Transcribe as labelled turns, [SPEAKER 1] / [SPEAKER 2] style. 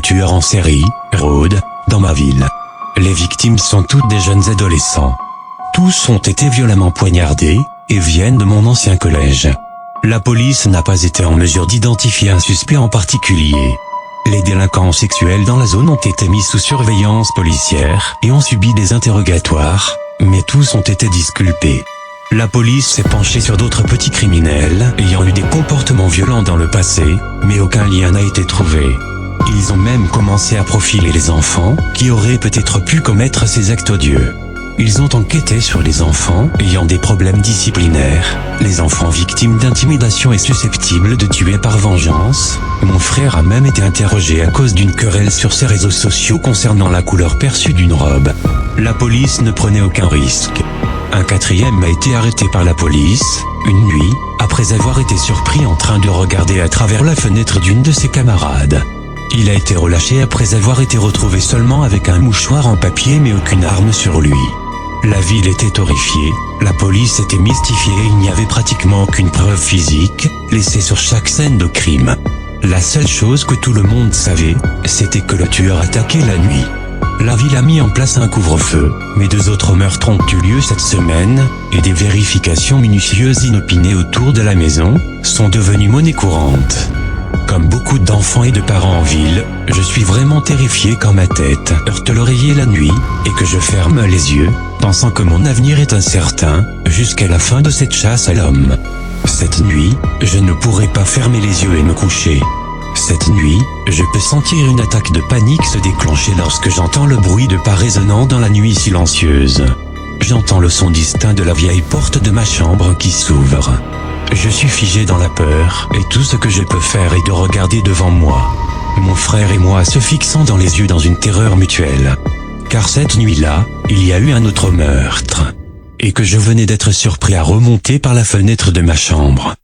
[SPEAKER 1] tueur en série rôde dans ma ville. Les victimes sont toutes des jeunes adolescents. Tous ont été violemment poignardés et viennent de mon ancien collège. La police n'a pas été en mesure d'identifier un suspect en particulier. Les délinquants sexuels dans la zone ont été mis sous surveillance policière et ont subi des interrogatoires, mais tous ont été disculpés. La police s'est penchée sur d'autres petits criminels ayant eu des comportements violents dans le passé, mais aucun lien n'a été trouvé. Ils ont même commencé à profiler les enfants qui auraient peut-être pu commettre ces actes odieux. Ils ont enquêté sur les enfants ayant des problèmes disciplinaires, les enfants victimes d'intimidation et susceptibles de tuer par vengeance. Mon frère a même été interrogé à cause d'une querelle sur ses réseaux sociaux concernant la couleur perçue d'une robe. La police ne prenait aucun risque. Un quatrième a été arrêté par la police, une nuit, après avoir été surpris en train de regarder à travers la fenêtre d'une de ses camarades. Il a été relâché après avoir été retrouvé seulement avec un mouchoir en papier mais aucune arme sur lui. La ville était horrifiée, la police était mystifiée et il n'y avait pratiquement aucune preuve physique laissée sur chaque scène de crime. La seule chose que tout le monde savait, c'était que le tueur attaquait la nuit. La ville a mis en place un couvre-feu, mais 2 autres meurtres ont eu lieu cette semaine, et des vérifications minutieuses inopinées autour de la maison sont devenues monnaie courante. Comme beaucoup d'enfants et de parents en ville, je suis vraiment terrifié quand ma tête heurte l'oreiller la nuit, et que je ferme les yeux, pensant que mon avenir est incertain, jusqu'à la fin de cette chasse à l'homme. Cette nuit, je ne pourrai pas fermer les yeux et me coucher. Cette nuit, je peux sentir une attaque de panique se déclencher lorsque j'entends le bruit de pas résonnant dans la nuit silencieuse. J'entends le son distinct de la vieille porte de ma chambre qui s'ouvre. Je suis figé dans la peur, et tout ce que je peux faire est de regarder devant moi. Mon frère et moi se fixons dans les yeux dans une terreur mutuelle. Car cette nuit-là, il y a eu un autre meurtre. Et que je venais d'être surpris à remonter par la fenêtre de ma chambre.